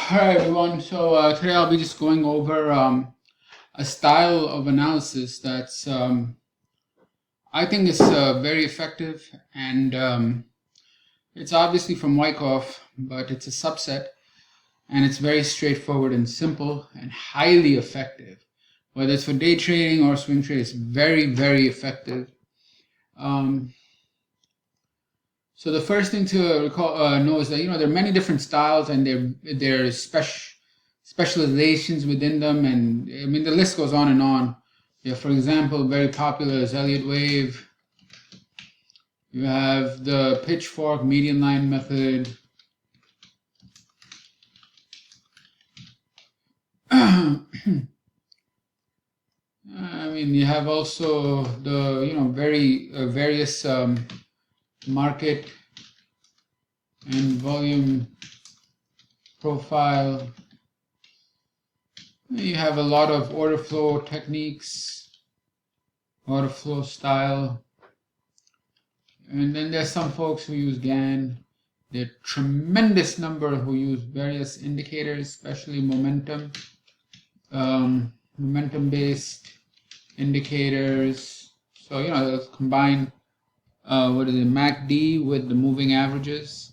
Hi everyone. So today I'll be just going over a style of analysis that's I think is very effective, and it's obviously from Wyckoff, but it's a subset, and it's very straightforward and simple and highly effective. Whether it's for day trading or swing trade, it's very effective. Um, so the first thing to know is that there are many different styles, and there's specializations within them, and I mean the list goes on and on. Yeah, for example, very popular is Elliott Wave. You have the pitchfork median line method. I mean, you have also the very various market and volume profile. You have a lot of order flow techniques, order flow style, and then there's some folks who use Gann. There are tremendous number who use various indicators, especially momentum-based indicators. So they'll combine MACD with the moving averages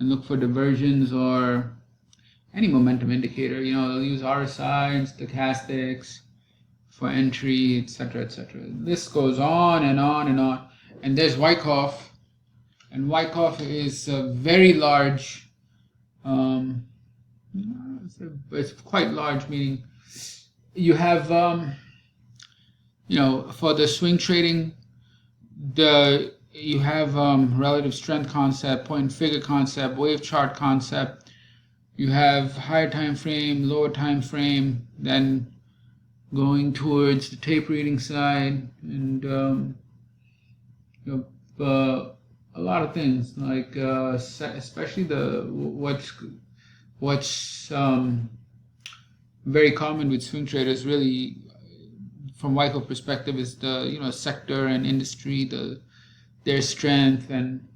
and look for diversions or any momentum indicator. They'll use RSI and stochastics for entry, etc., etc. This goes on and on and on. And there's Wyckoff, and Wyckoff is a very large. It's quite large, meaning you have for the swing trading, you have relative strength concept, point and figure concept, wave chart concept. You have higher time frame, lower time frame, then going towards the tape reading side, and a lot of things like especially what's very common with swing traders, really, from Wyckoff perspective, is the sector and industry, their strength, and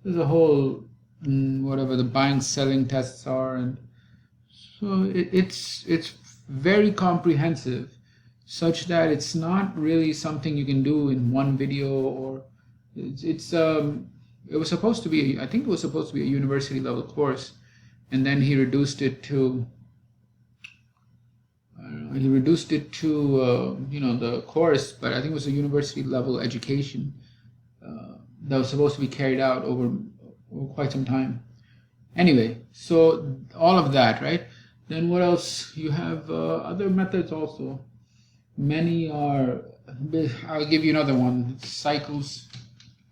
there's a whole whatever the buying selling tests are, and so it's very comprehensive, such that it's not really something you can do in one video, or it was supposed to be, I think it was supposed to be a university level course, and then he reduced it to the course, but I think it was a university level education that was supposed to be carried out over quite some time. Anyway, so all of that, right? Then what else? You have other methods also. Many are, I'll give you another one, cycles.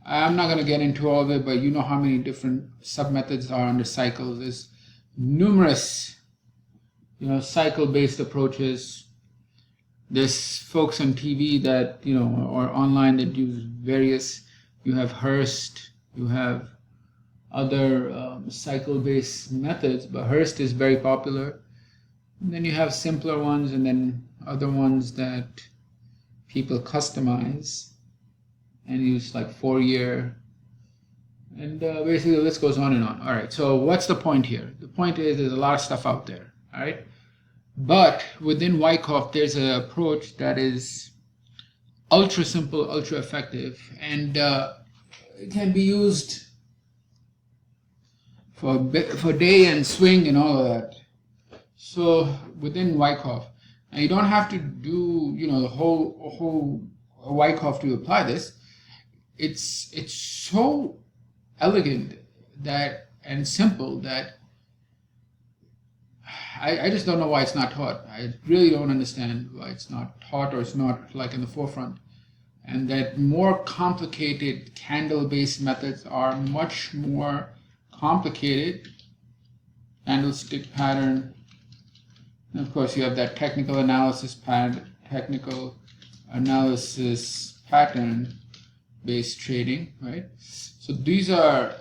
I'm not going to get into all of it, but you know how many different sub-methods are under cycles. There's numerous, cycle-based approaches. There's folks on TV that, or online that use various, you have Hurst, you have other cycle-based methods, but Hurst is very popular. And then you have simpler ones, and then other ones that people customize and use, like Fourier, and basically the list goes on and on. All right, so what's the point here? The point is there's a lot of stuff out there, all right? But within Wyckoff, there's an approach that is ultra simple, ultra effective, and it can be used for day and swing and all of that. So within Wyckoff, now you don't have to do the whole Wyckoff to apply this. It's so elegant and simple that I just don't know why it's not taught. I really don't understand why it's not taught, or it's not like in the forefront. And that more complicated candle-based methods are much more complicated. Candlestick pattern. And of course, you have that technical analysis pattern-based trading, right? So these are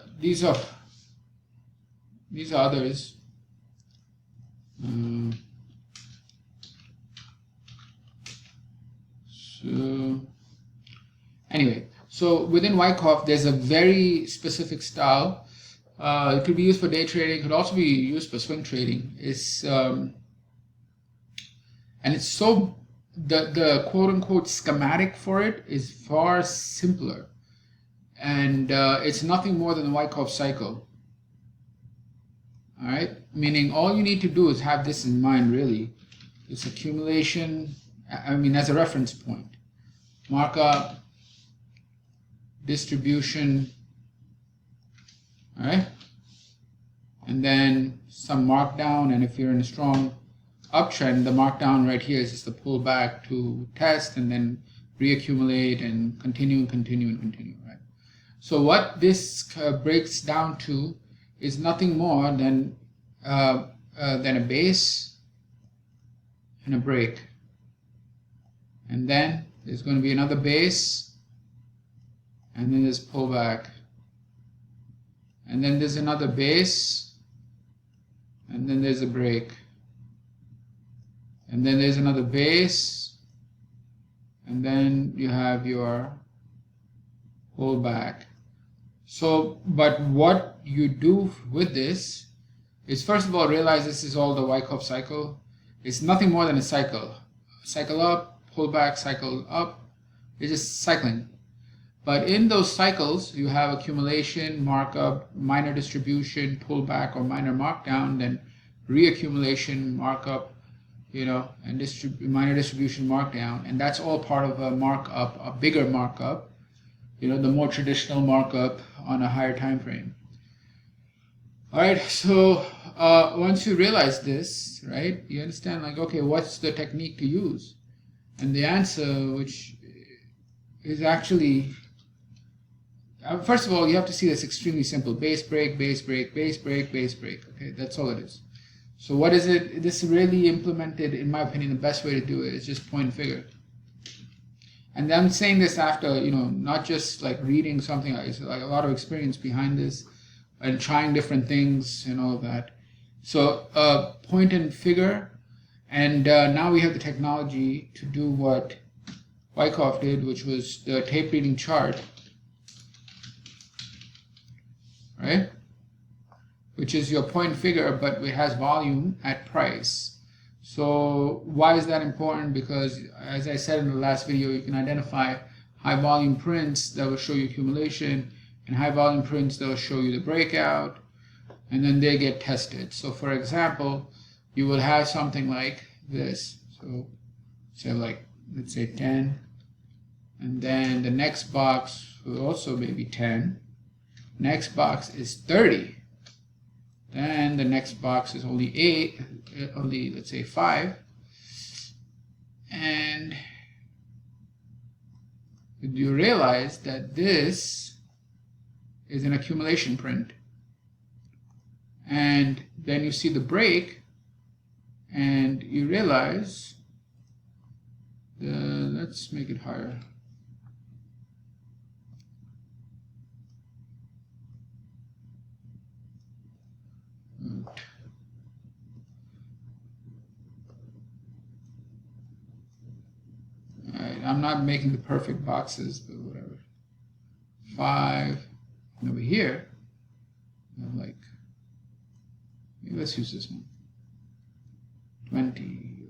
others. So anyway, so within Wyckoff, there's a very specific style It could be used for day trading. It could also be used for swing trading. And it's so the quote unquote schematic for it is far simpler, and it's nothing more than the Wyckoff cycle. All right, meaning all you need to do is have this in mind. Really, it's accumulation. I mean, as a reference point, markup, distribution. All right, and then some markdown, and if you're in a strong uptrend, the markdown right here is just the pullback to test and then reaccumulate and continue, right? So what this breaks down to is nothing more than a base and a break, and then there's going to be another base, and then there's pullback, and then there's another base, and then there's a break, and then there's another base, and then you have your pullback. So, but what you do with this is, first of all, realize this is all the Wyckoff cycle. It's nothing more than a cycle. Cycle up, pullback, cycle up. It's just cycling. But in those cycles, you have accumulation, markup, minor distribution, pullback or minor markdown, then reaccumulation, markup, and minor distribution, markdown, and that's all part of a markup, a bigger markup, the more traditional markup on a higher time frame. All right, so once you realize this, right, you understand, like, okay, what's the technique to use? And the answer, which is actually, first of all, you have to see this extremely simple: base break, base break, base break, base break. Okay, that's all it is. So what is it? This really implemented, in my opinion, the best way to do it is just point and figure. And I'm saying this after, not just like reading something. It's like a lot of experience behind this and trying different things and all of that. So point and figure, and now we have the technology to do what Wyckoff did, which was the tape reading chart, right? Which is your point and figure, but it has volume at price. So why is that important? Because, as I said in the last video, you can identify high volume prints that will show you accumulation, and high volume prints that will show you the breakout, and then they get tested. So for example, you will have something like this. So say, like, let's say 10, and then the next box will also maybe 10. Next box is 30. Then the next box is only 8, let's say 5. And you realize that this is an accumulation print. And then you see the break, and you realize, let's make it higher. Alright, I'm not making the perfect boxes, but whatever. 5, and over here, I'm like, maybe let's use this one. 20,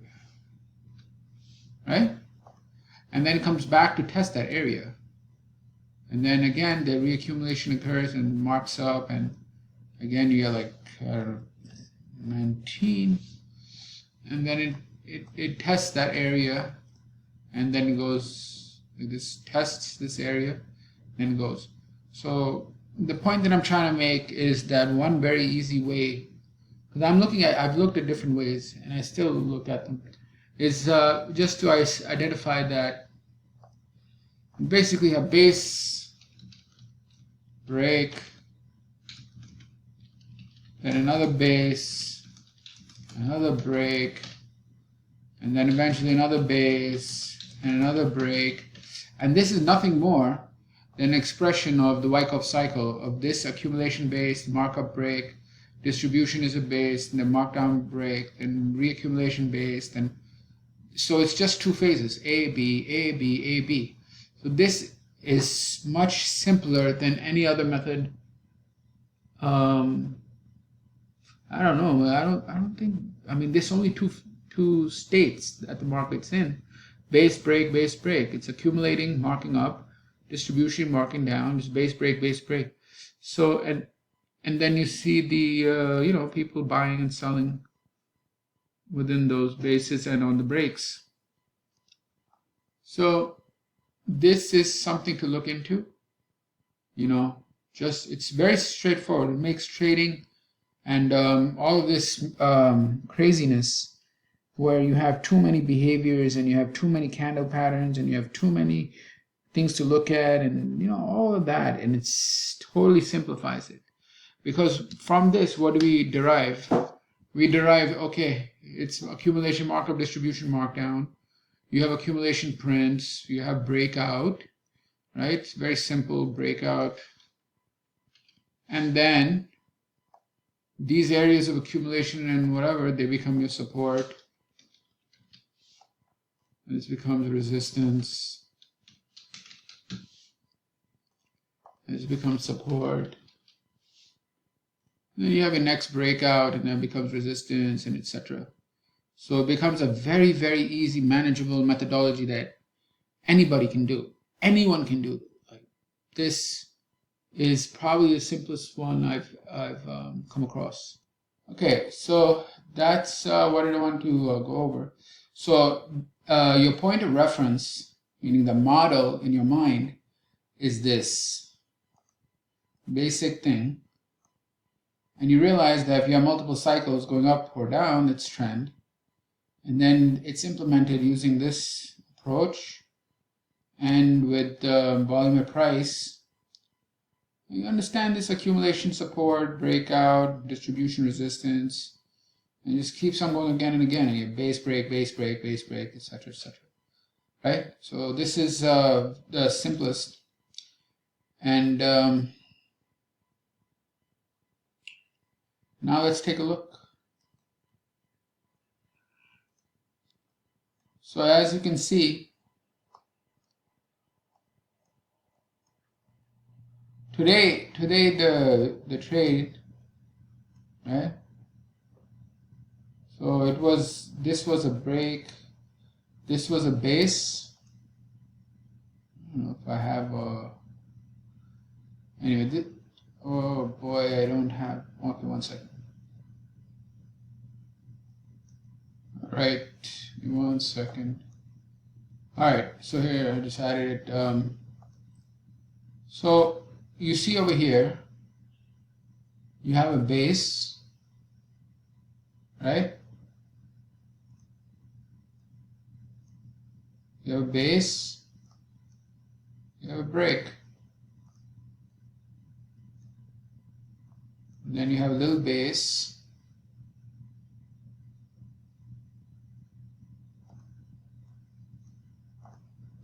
right? And then it comes back to test that area. And then again, the reaccumulation occurs and marks up, and again, you get like 19, and then it tests that area, and then it goes, this tests this area, and goes. So the point that I'm trying to make is that one very easy way, because I've looked at different ways, and I still look at them, is just to identify that basically a base, break, then another base, another break, and then eventually another base, and another break. And this is nothing more than an expression of the Wyckoff cycle of this accumulation base, markup break, distribution is a base, and then markdown break, then reaccumulation base, then so it's just two phases, A, B, A, B, A, B. So this is much simpler than any other method Um, I don't know. I don't think. I mean, there's only two states that the market's in: base break, base break. It's accumulating, marking up, distribution, marking down. Just base break, base break. So and then you see the people buying and selling within those bases and on the breaks. So this is something to look into. Just it's very straightforward. It makes trading and all of this craziness where you have too many behaviors and you have too many candle patterns and you have too many things to look at and all of that, and it's totally simplifies it. Because from this, what do we derive? We derive, okay, it's accumulation markup, distribution markdown. You have accumulation prints, you have breakout, right? It's very simple, breakout. And then these areas of accumulation and whatever, they become your support. This becomes resistance. This becomes support. And then you have your next breakout, and then becomes resistance, and etc. So it becomes a very, very easy, manageable methodology that anybody can do. Anyone can do. Like, this is probably the simplest one I've come across. Okay, so that's what I want to go over. So your point of reference, meaning the model in your mind, is this basic thing. And you realize that if you have multiple cycles going up or down, it's trend. And then it's implemented using this approach. And with volume at price, you understand this accumulation support, breakout, distribution resistance, and it just keeps on going again and again. And you have base break, base break, base break, etc., etc. Right? So this is the simplest. And now let's take a look. So as you can see, today the trade, right? So this was a break, this was a base. I don't know if I have a, anyway, oh boy, I don't have, okay, 1 second. All right, 1 second. All right, so here I just added it. So you see over here, you have a base, right? You have a base, you have a break. And then you have a little base.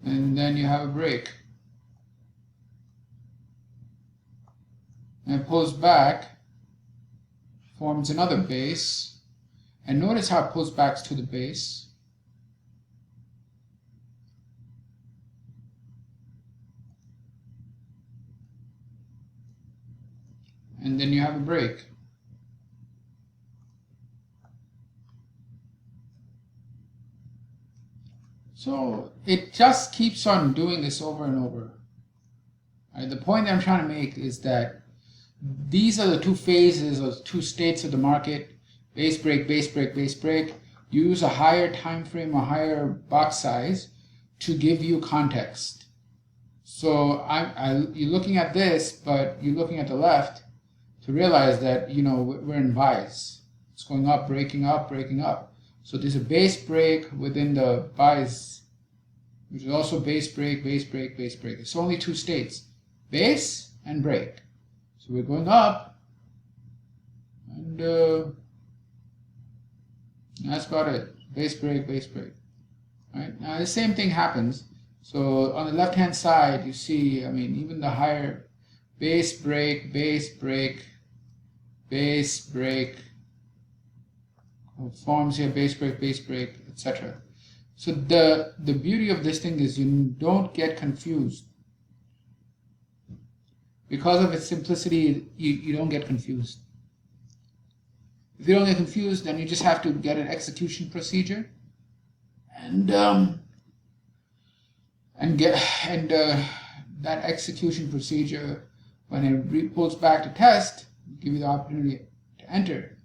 And then you have a break. And it pulls back, forms another base. And notice how it pulls back to the base. And then you have a break. So it just keeps on doing this over and over. Right, the point that I'm trying to make is that these are the two phases or two states of the market: base break, base break, base break. You use a higher time frame or higher box size to give you context. So you're looking at this, but you're looking at the left to realize that we're in buys. It's going up, breaking up, breaking up. So there's a base break within the buys, which is also base break, base break, base break. It's only two states: base and break. So we're going up, and that's about it. Base break, base break. All right. Now the same thing happens. So on the left-hand side, you see, even the higher base break, base break, base break, forms here, base break, etc. So the beauty of this thing is you don't get confused. because of its simplicity, you don't get confused. If you don't get confused, then you just have to get an execution procedure, and that execution procedure, when it pulls back to test, give you the opportunity to enter.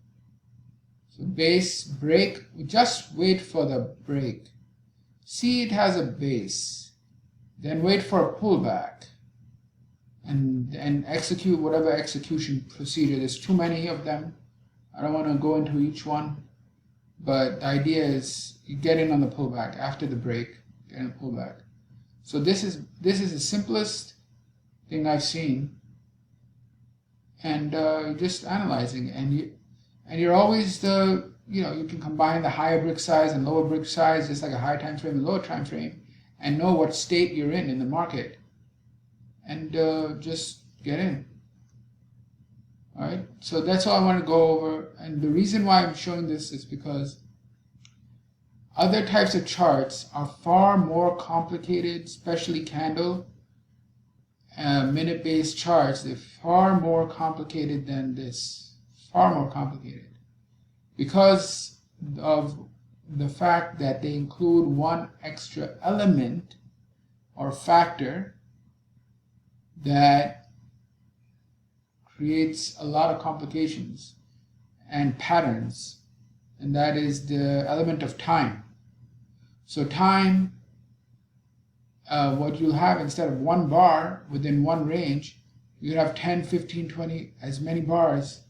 So base, break, we just wait for the break. See it has a base, then wait for a pullback, and execute whatever execution procedure. There's too many of them. I don't want to go into each one, but the idea is you get in on the pullback after the break, get in a pullback. So this is the simplest thing I've seen, and just analyzing, and you're always you can combine the higher brick size and lower brick size, just like a higher time frame and lower time frame, and know what state you're in the market, and just get in. All right, so that's all I want to go over, and the reason why I'm showing this is because other types of charts are far more complicated, especially candle, minute-based charts. They're far more complicated than this, far more complicated, because of the fact that they include one extra element or factor that creates a lot of complications and patterns, and that is the element of time. So time, what you'll have, instead of one bar within one range, you have 10, 15, 20, as many bars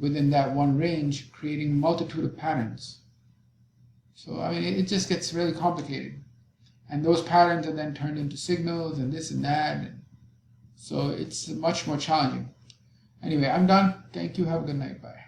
within that one range, creating a multitude of patterns. So I mean, it just gets really complicated, and those patterns are then turned into signals and this and that, and so it's much more challenging. Anyway, I'm done. Thank you. Have a good night. Bye.